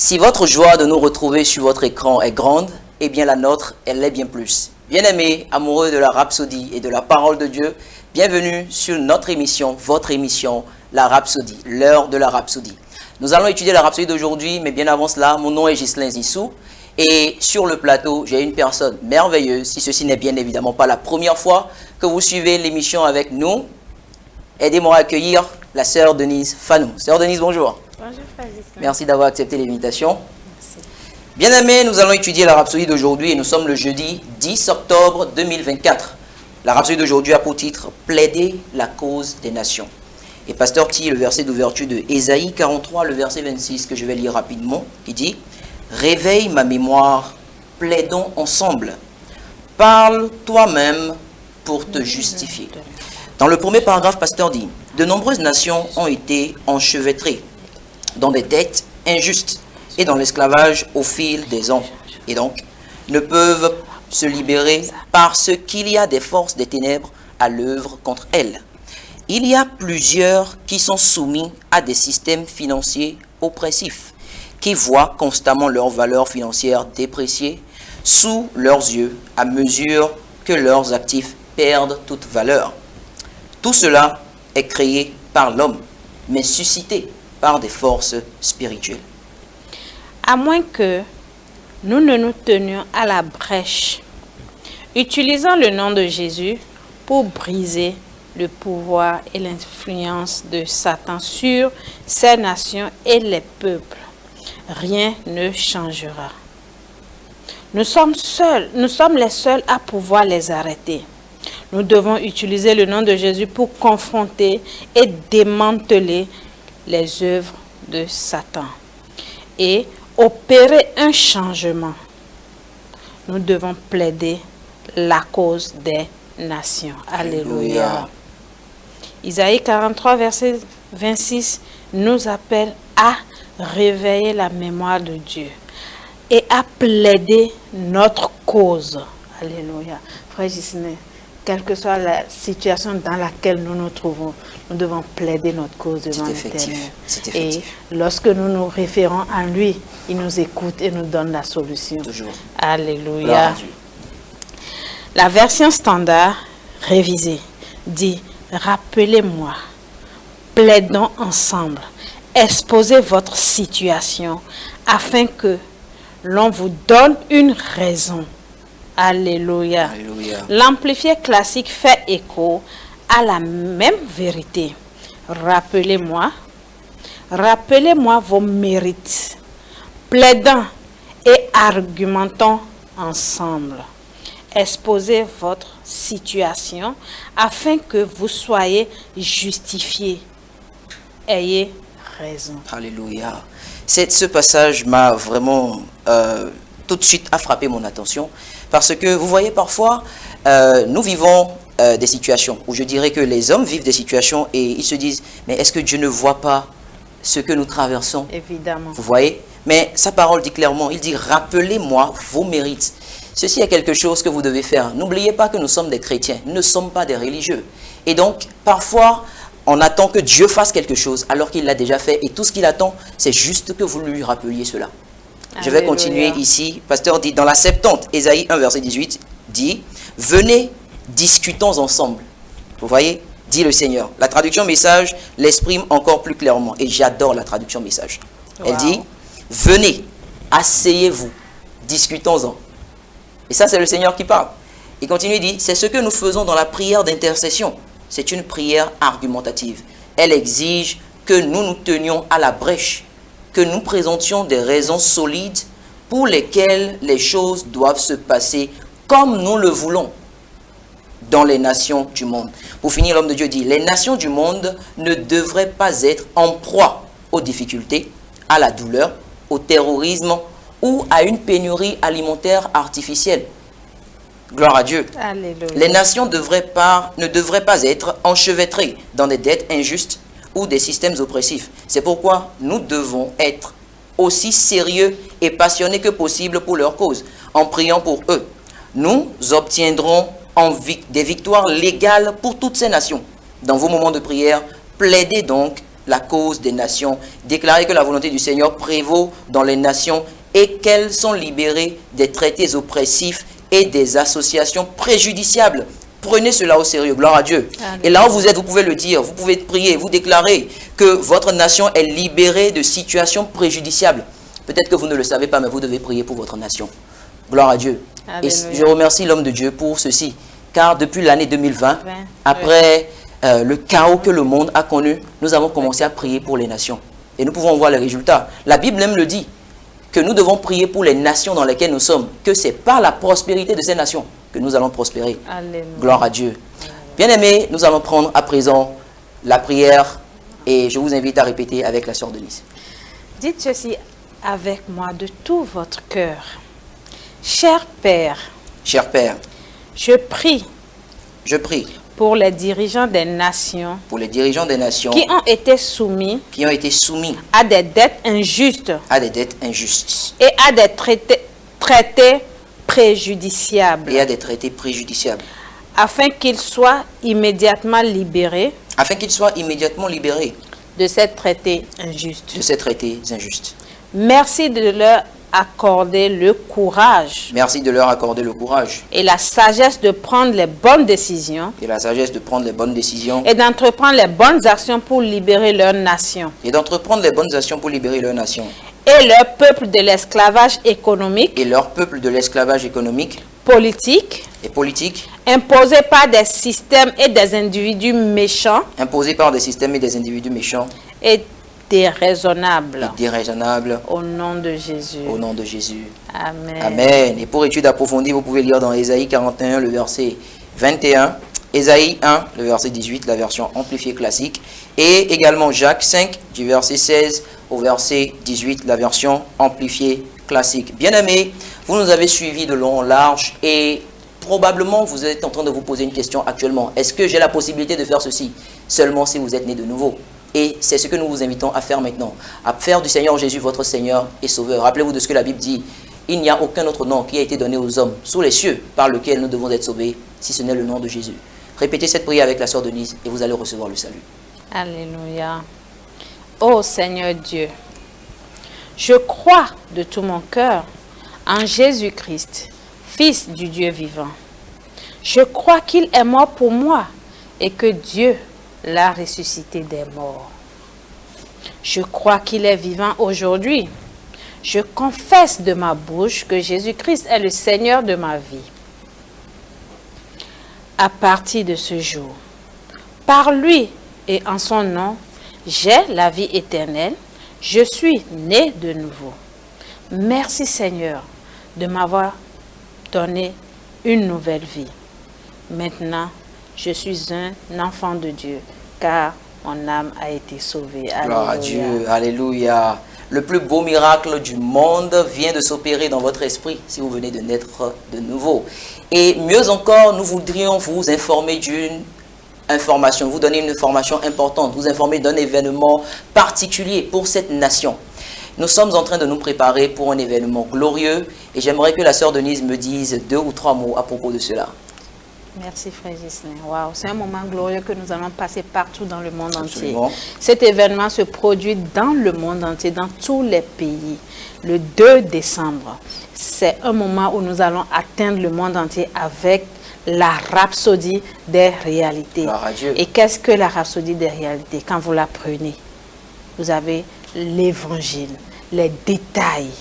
Si votre joie de nous retrouver sur votre écran est grande, eh bien la nôtre, elle l'est bien plus. Bien-aimés, amoureux de la Rhapsodie et de la parole de Dieu, bienvenue sur notre émission, votre émission, la Rhapsodie, l'heure de la Rhapsodie. Nous allons étudier la Rhapsodie d'aujourd'hui, mais bien avant cela, mon nom est Ghislain Zissou. Et sur le plateau, j'ai une personne merveilleuse, si ceci n'est bien évidemment pas la première fois que vous suivez l'émission avec nous. Aidez-moi à accueillir la sœur Denise Fanou. Sœur Denise, bonjour. Bonjour, Frère Ghislain. Merci d'avoir accepté l'invitation. Merci. Bien-aimés, nous allons étudier la Rhapsodie d'aujourd'hui et nous sommes le jeudi 10 octobre 2024. La Rhapsodie d'aujourd'hui a pour titre « Plaider la cause des nations ». Et Pasteur T, le verset d'ouverture de Ésaïe 43, le verset 26 que je vais lire rapidement, qui dit « Réveille ma mémoire, plaidons ensemble, parle toi-même pour te justifier ». Dans le premier paragraphe, Pasteur dit « De nombreuses nations ont été enchevêtrées dans des dettes injustes et dans l'esclavage au fil des ans, et donc ne peuvent se libérer parce qu'il y a des forces des ténèbres à l'œuvre contre elles. Il y a plusieurs qui sont soumis à des systèmes financiers oppressifs, qui voient constamment leur valeur financière dépréciée sous leurs yeux à mesure que leurs actifs perdent toute valeur. Tout cela est créé par l'homme, mais suscité par des forces spirituelles. À moins que nous ne nous tenions à la brèche, utilisant le nom de Jésus pour briser le pouvoir et l'influence de Satan sur ces nations et les peuples, rien ne changera. Nous sommes les seuls à pouvoir les arrêter. Nous devons utiliser le nom de Jésus pour confronter et démanteler les œuvres de Satan et opérer un changement. Nous devons plaider la cause des nations. Alléluia. Isaïe 43, verset 26 nous appelle à réveiller la mémoire de Dieu et à plaider notre cause. Alléluia. Frère Ghislain, quelle que soit la situation dans laquelle nous nous trouvons, nous devons plaider notre cause devant l'Éternel. Et lorsque nous nous référons à lui, il nous écoute et nous donne la solution. Toujours. Alléluia. La version standard révisée dit « Rappelez-moi, plaidons ensemble, exposez votre situation afin que l'on vous donne une raison. » Alléluia. L'amplifié classique fait écho à la même vérité. Rappelez-moi vos mérites, plaidant et argumentons ensemble. Exposez votre situation afin que vous soyez justifiés. Ayez raison. Alléluia. Ce passage m'a vraiment tout de suite frappé mon attention parce que vous voyez parfois nous vivons des situations où je dirais que les hommes vivent des situations et ils se disent mais est-ce que Dieu ne voit pas ce que nous traversons? Évidemment. Vous voyez? Mais sa parole dit clairement, il dit rappelez-moi vos mérites. Ceci est quelque chose que vous devez faire. N'oubliez pas que nous sommes des chrétiens, nous ne sommes pas des religieux. Et donc parfois on attend que Dieu fasse quelque chose alors qu'il l'a déjà fait et tout ce qu'il attend c'est juste que vous lui rappeliez cela. Je vais continuer ici. Pasteur dit dans la Septante, Ésaïe 1 verset 18 dit venez, discutons ensemble. Vous voyez, dit le Seigneur. La traduction message l'exprime encore plus clairement et j'adore la traduction message. Elle dit venez, asseyez-vous, discutons-en. Et ça c'est le Seigneur qui parle. Il continue, il dit c'est ce que nous faisons dans la prière d'intercession. C'est une prière argumentative. Elle exige que nous nous tenions à la brèche, que nous présentions des raisons solides pour lesquelles les choses doivent se passer comme nous le voulons dans les nations du monde. Pour finir, l'homme de Dieu dit, les nations du monde ne devraient pas être en proie aux difficultés, à la douleur, au terrorisme ou à une pénurie alimentaire artificielle. Gloire à Dieu. Alléluia. Les nations ne devraient pas être enchevêtrées dans des dettes injustes ou des systèmes oppressifs. C'est pourquoi nous devons être aussi sérieux et passionnés que possible pour leur cause, en priant pour eux. Nous obtiendrons des victoires légales pour toutes ces nations. Dans vos moments de prière, plaidez donc la cause des nations. Déclarez que la volonté du Seigneur prévaut dans les nations et qu'elles sont libérées des traités oppressifs et des associations préjudiciables. Prenez cela au sérieux, gloire à Dieu. Amen. Et là où vous êtes, vous pouvez le dire, vous pouvez prier, vous déclarer que votre nation est libérée de situations préjudiciables. Peut-être que vous ne le savez pas, mais vous devez prier pour votre nation. Gloire à Dieu. Alléluia. Et je remercie l'homme de Dieu pour ceci, car depuis l'année 2020, après le chaos que le monde a connu, nous avons commencé à prier pour les nations. Et nous pouvons voir les résultats. La Bible même le dit, que nous devons prier pour les nations dans lesquelles nous sommes, que c'est par la prospérité de ces nations que nous allons prospérer. Alléluia. Gloire à Dieu. Bien-aimés, nous allons prendre à présent la prière et je vous invite à répéter avec la sœur Denise. Dites ceci avec moi de tout votre cœur. Cher Père, Cher Père, je prie je prie pour les dirigeants des nations pour les dirigeants des nations qui ont été soumis qui ont été soumis à des dettes injustes à des dettes injustes et à des traités préjudiciables, et à des traités préjudiciables, afin qu'ils soient immédiatement libérés afin qu'ils soient immédiatement libérés de ces traités injustes. de ces traités injustes. Merci de leur accorder le courage Merci de leur accorder le courage et la sagesse de prendre les bonnes décisions et la sagesse de prendre les bonnes décisions et d'entreprendre les bonnes actions pour libérer leur nation et d'entreprendre les bonnes actions pour libérer leur nation et leur peuple de l'esclavage économique, et leur peuple de l'esclavage économique politique, et politique imposé par des systèmes et des individus méchants imposés par des systèmes et des individus méchants et déraisonnables. et déraisonnables Au nom de Jésus. au nom de Jésus. Amen. Amen. Et pour étude approfondie, vous pouvez lire dans Ésaïe 41, le verset 21, Ésaïe 1, le verset 18, la version amplifiée classique, et également Jacques 5, du verset 16 au verset 18, la version amplifiée classique. Bien-aimés, vous nous avez suivis de long en large et probablement vous êtes en train de vous poser une question actuellement. Est-ce que j'ai la possibilité de faire ceci? Seulement si vous êtes né de nouveau. Et c'est ce que nous vous invitons à faire maintenant, à faire du Seigneur Jésus votre Seigneur et Sauveur. Rappelez-vous de ce que la Bible dit. Il n'y a aucun autre nom qui a été donné aux hommes sous les cieux par lequel nous devons être sauvés, si ce n'est le nom de Jésus. Répétez cette prière avec la sœur Denise et vous allez recevoir le salut. Alléluia. Ô Seigneur Dieu, je crois de tout mon cœur en Jésus-Christ, Fils du Dieu vivant. Je crois qu'il est mort pour moi et que Dieu l'a ressuscité des morts. Je crois qu'il est vivant aujourd'hui. Je confesse de ma bouche que Jésus-Christ est le Seigneur de ma vie. À partir de ce jour, par lui et en son nom, j'ai la vie éternelle. Je suis né de nouveau. Merci Seigneur de m'avoir donné une nouvelle vie. Maintenant, je suis un enfant de Dieu, car mon âme a été sauvée. Gloire à Dieu, alléluia. Le plus beau miracle du monde vient de s'opérer dans votre esprit si vous venez de naître de nouveau. Et mieux encore, nous voudrions vous informer d'une information, vous donner une information importante, vous informer d'un événement particulier pour cette nation. Nous sommes en train de nous préparer pour un événement glorieux et j'aimerais que la sœur Denise me dise 2 ou 3 mots à propos de cela. Merci frère Gislain. Wow, c'est un moment glorieux que nous allons passer partout dans le monde Absolument. entier. Cet événement se produit dans le monde entier, dans tous les pays. Le 2 décembre, c'est un moment où nous allons atteindre le monde entier avec la rhapsodie des réalités. Gloire à Dieu. Et qu'est-ce que la rhapsodie des réalités? Quand vous la prenez, vous avez l'évangile, les détails.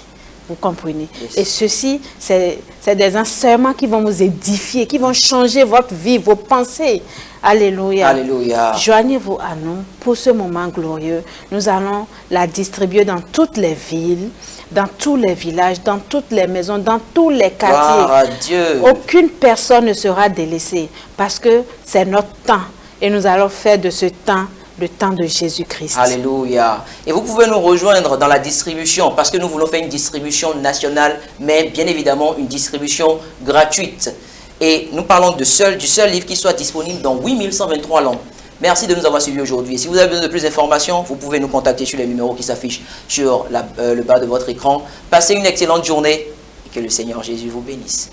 Vous comprenez? Yes. Et ceci, c'est des enseignements qui vont vous édifier, qui vont changer votre vie, vos pensées. Alléluia. Alléluia. Joignez-vous à nous pour ce moment glorieux. Nous allons la distribuer dans toutes les villes, dans tous les villages, dans toutes les maisons, dans tous les quartiers. Gloire à Dieu. Aucune personne ne sera délaissée parce que c'est notre temps. Et nous allons faire de ce temps le temps de Jésus-Christ. Alléluia. Et vous pouvez nous rejoindre dans la distribution parce que nous voulons faire une distribution nationale, mais bien évidemment une distribution gratuite. Et nous parlons du seul livre qui soit disponible dans 8123 langues. Merci de nous avoir suivis aujourd'hui. Et si vous avez besoin de plus d'informations, vous pouvez nous contacter sur les numéros qui s'affichent sur le bas de votre écran. Passez une excellente journée et que le Seigneur Jésus vous bénisse.